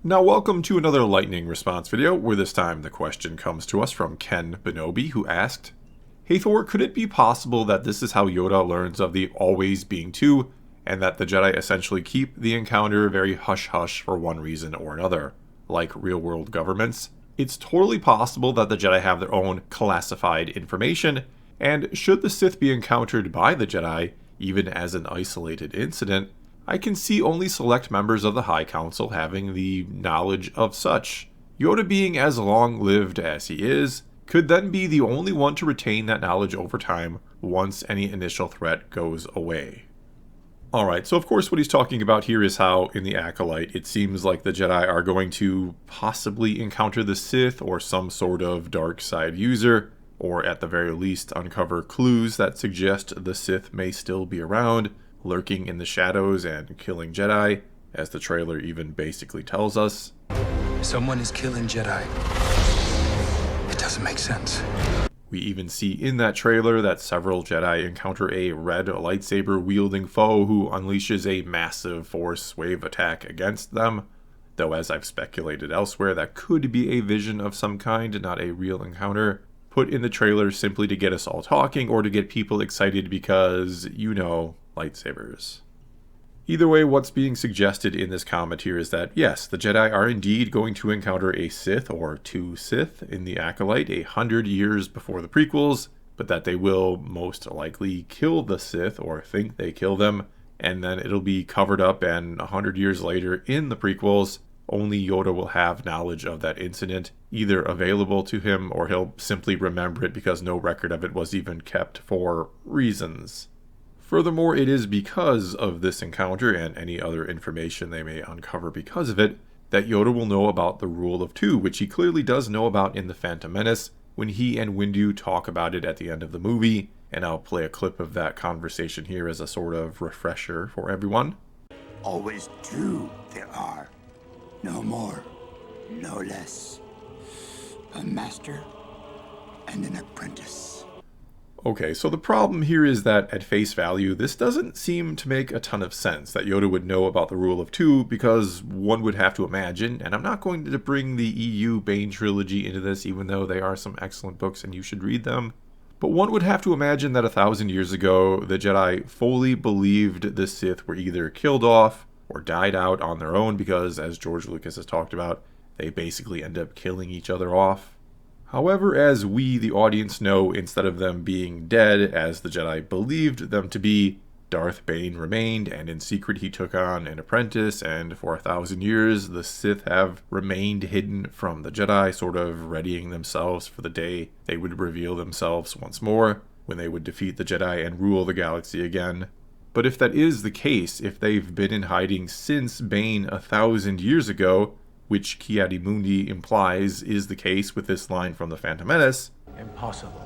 Now welcome to another lightning response video, where this time the question comes to us from Ken Benobi, who asked, "Hey Thor, could it be possible that this is how Yoda learns of the always being two, and that the Jedi essentially keep the encounter very hush-hush for one reason or another, like real-world governments? It's totally possible that the Jedi have their own classified information, and should the Sith be encountered by the Jedi, even as an isolated incident, I can see only select members of the High Council having the knowledge of such. Yoda, being as long-lived as he is, could then be the only one to retain that knowledge over time once any initial threat goes away." Alright, so of course what he's talking about here is how, in the Acolyte, it seems like the Jedi are going to possibly encounter the Sith or some sort of dark side user, or at the very least uncover clues that suggest the Sith may still be around, lurking in the shadows and killing Jedi, as the trailer even basically tells us. Someone is killing Jedi. It doesn't make sense. We even see in that trailer that several Jedi encounter a red lightsaber-wielding foe who unleashes a massive force wave attack against them, though as I've speculated elsewhere, that could be a vision of some kind, not a real encounter, put in the trailer simply to get us all talking or to get people excited because, you know, lightsabers. Either way, what's being suggested in this comment here is that, yes, the Jedi are indeed going to encounter a Sith or two Sith in the Acolyte 100 years before the prequels, but that they will most likely kill the Sith or think they kill them, and then it'll be covered up, and 100 years later in the prequels, only Yoda will have knowledge of that incident, either available to him or he'll simply remember it because no record of it was even kept for reasons. Furthermore, it is because of this encounter and any other information they may uncover because of it, that Yoda will know about the Rule of Two, which he clearly does know about in The Phantom Menace, when he and Windu talk about it at the end of the movie, and I'll play a clip of that conversation here as a sort of refresher for everyone. Always two there are. No more, no less. A master and an apprentice. Okay, so the problem here is that at face value, this doesn't seem to make a ton of sense that Yoda would know about the Rule of Two, because one would have to imagine, and I'm not going to bring the EU Bane trilogy into this, even though they are some excellent books and you should read them, but one would have to imagine that 1,000 years ago, the Jedi fully believed the Sith were either killed off or died out on their own because, as George Lucas has talked about, they basically end up killing each other off. However, as we, the audience, know, instead of them being dead, as the Jedi believed them to be, Darth Bane remained, and in secret he took on an apprentice, and for 1,000 years the Sith have remained hidden from the Jedi, sort of readying themselves for the day they would reveal themselves once more, when they would defeat the Jedi and rule the galaxy again. But if that is the case, if they've been in hiding since Bane 1,000 years ago, which Ki-Adi-Mundi implies is the case with this line from The Phantom Menace, "Impossible.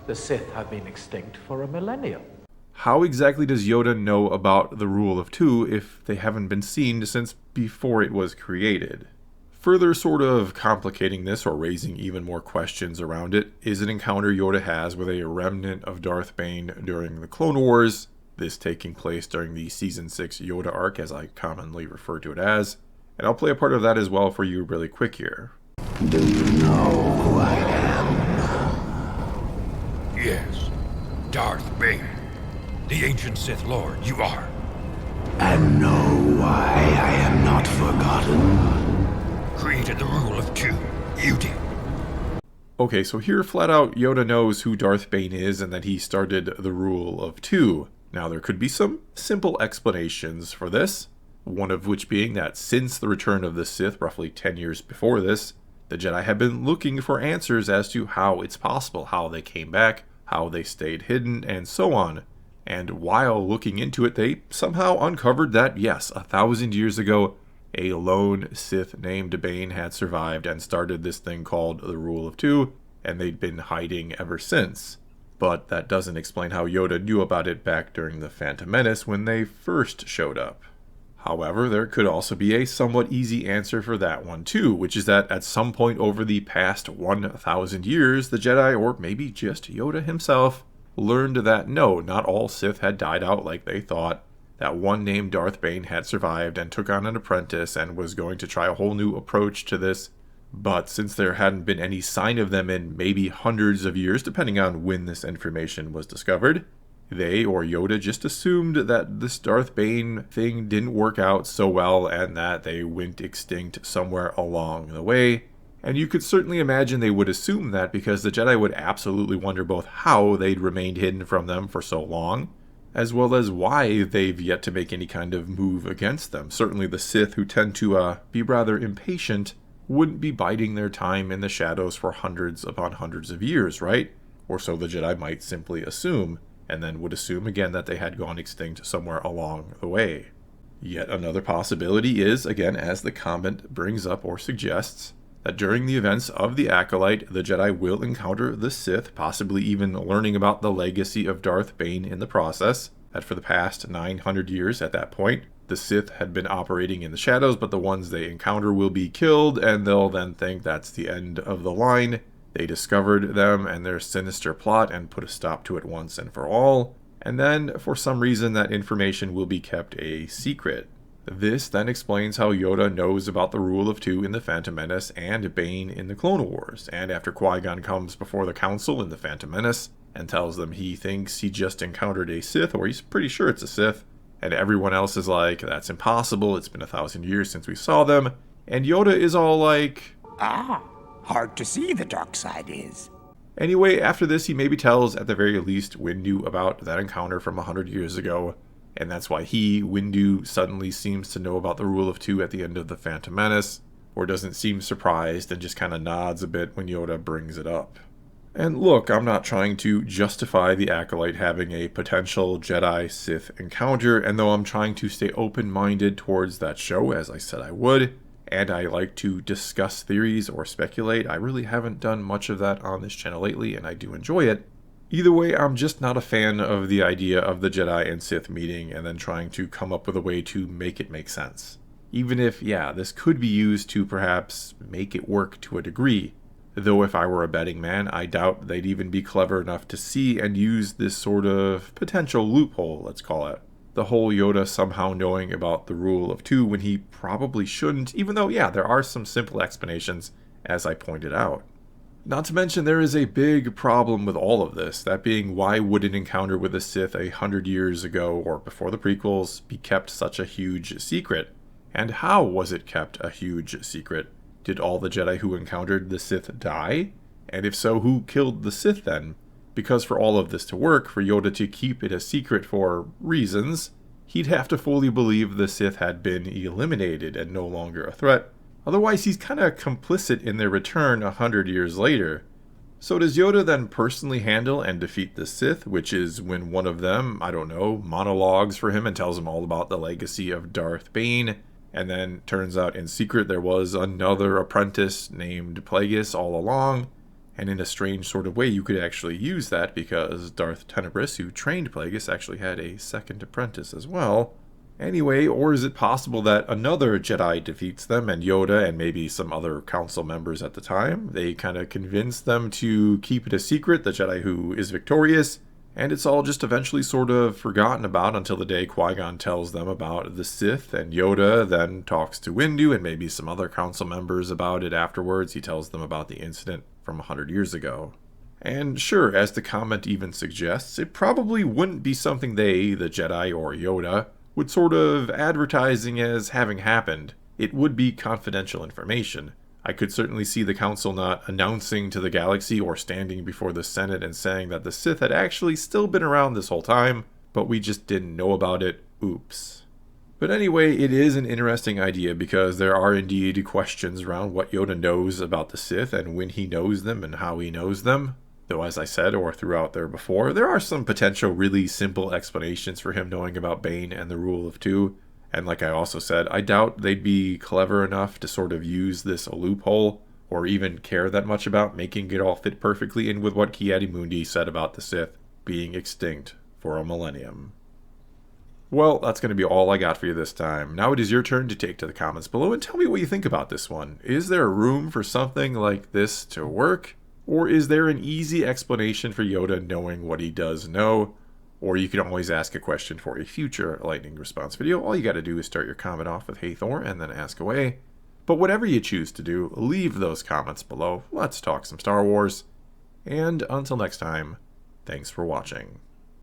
The Sith have been extinct for a millennium." How exactly does Yoda know about the Rule of Two if they haven't been seen since before it was created? Further sort of complicating this, or raising even more questions around it, is an encounter Yoda has with a remnant of Darth Bane during the Clone Wars, this taking place during the Season 6 Yoda arc, as I commonly refer to it as. And I'll play a part of that as well for you really quick here. Do you know who I am? Yes, Darth Bane, the ancient Sith Lord, you are. And know why I am not forgotten? Created the Rule of Two, you did. Okay, so here flat out Yoda knows who Darth Bane is and that he started the Rule of Two. Now there could be some simple explanations for this. One of which being that since the return of the Sith roughly 10 years before this, the Jedi have been looking for answers as to how it's possible, how they came back, how they stayed hidden, and so on. And while looking into it, they somehow uncovered that, yes, 1,000 years ago, a lone Sith named Bane had survived and started this thing called the Rule of Two, and they'd been hiding ever since. But that doesn't explain how Yoda knew about it back during the Phantom Menace when they first showed up. However, there could also be a somewhat easy answer for that one too, which is that at some point over the past 1,000 years, the Jedi, or maybe just Yoda himself, learned that no, not all Sith had died out like they thought, that one named Darth Bane had survived and took on an apprentice and was going to try a whole new approach to this. But since there hadn't been any sign of them in maybe hundreds of years, depending on when this information was discovered, they, or Yoda, just assumed that this Darth Bane thing didn't work out so well and that they went extinct somewhere along the way. And you could certainly imagine they would assume that because the Jedi would absolutely wonder both how they'd remained hidden from them for so long, as well as why they've yet to make any kind of move against them. Certainly the Sith, who tend to be rather impatient, wouldn't be biding their time in the shadows for hundreds upon hundreds of years, right? Or so the Jedi might simply assume, and then would assume again that they had gone extinct somewhere along the way. Yet another possibility is, again, as the comment brings up or suggests, that during the events of the Acolyte, the Jedi will encounter the Sith, possibly even learning about the legacy of Darth Bane in the process, that for the past 900 years at that point, the Sith had been operating in the shadows, but the ones they encounter will be killed, and they'll then think that's the end of the line. They discovered them and their sinister plot and put a stop to it once and for all, and then, for some reason, that information will be kept a secret. This then explains how Yoda knows about the Rule of Two in The Phantom Menace and Bane in the Clone Wars, and after Qui-Gon comes before the Council in The Phantom Menace and tells them he thinks he just encountered a Sith, or he's pretty sure it's a Sith, and everyone else is like, that's impossible, it's been 1,000 years since we saw them, and Yoda is all like, Hard to see the dark side is. Anyway, after this he maybe tells at the very least Windu about that encounter from 100 years ago, and that's why Windu, suddenly seems to know about the Rule of Two at the end of The Phantom Menace, or doesn't seem surprised and just kind of nods a bit when Yoda brings it up. And look, I'm not trying to justify the Acolyte having a potential Jedi-Sith encounter, and though I'm trying to stay open-minded towards that show, as I said I would, and I like to discuss theories or speculate, I really haven't done much of that on this channel lately, and I do enjoy it. Either way, I'm just not a fan of the idea of the Jedi and Sith meeting and then trying to come up with a way to make it make sense. Even if, yeah, this could be used to perhaps make it work to a degree. Though if I were a betting man, I doubt they'd even be clever enough to see and use this sort of potential loophole, let's call it. The whole Yoda somehow knowing about the Rule of Two when he probably shouldn't, even though, yeah, there are some simple explanations, as I pointed out. Not to mention there is a big problem with all of this, that being why would an encounter with a Sith 100 years ago or before the prequels be kept such a huge secret? And how was it kept a huge secret? Did all the Jedi who encountered the Sith die? And if so, who killed the Sith then? Because for all of this to work, for Yoda to keep it a secret for reasons, he'd have to fully believe the Sith had been eliminated and no longer a threat. Otherwise, he's kind of complicit in their return 100 years later. So does Yoda then personally handle and defeat the Sith, which is when one of them, I don't know, monologues for him and tells him all about the legacy of Darth Bane, and then turns out in secret there was another apprentice named Plagueis all along, and in a strange sort of way you could actually use that because Darth Tenebrous, who trained Plagueis, actually had a second apprentice as well. Anyway, or is it possible that another Jedi defeats them and Yoda and maybe some other council members at the time, they kind of convince them to keep it a secret, the Jedi who is victorious, and it's all just eventually sort of forgotten about until the day Qui-Gon tells them about the Sith, and Yoda then talks to Windu and maybe some other council members about it afterwards. He tells them about the incident from 100 years ago. And sure, as the comment even suggests, it probably wouldn't be something they, the Jedi or Yoda, would sort of advertising as having happened. It would be confidential information. I could certainly see the council not announcing to the galaxy or standing before the Senate and saying that the Sith had actually still been around this whole time, but we just didn't know about it. Oops. But anyway, it is an interesting idea because there are indeed questions around what Yoda knows about the Sith and when he knows them and how he knows them. Though, as I said, or throughout there before, there are some potential really simple explanations for him knowing about Bane and the Rule of Two. And like I also said, I doubt they'd be clever enough to sort of use this a loophole, or even care that much about making it all fit perfectly in with what Ki-Adi-Mundi said about the Sith being extinct for a millennium. Well, that's going to be all I got for you this time. Now it is your turn to take to the comments below and tell me what you think about this one. Is there room for something like this to work? Or is there an easy explanation for Yoda knowing what he does know? Or you can always ask a question for a future lightning response video. All you got to do is start your comment off with "Hey Thor" and then ask away. But whatever you choose to do, leave those comments below. Let's talk some Star Wars. And until next time, thanks for watching.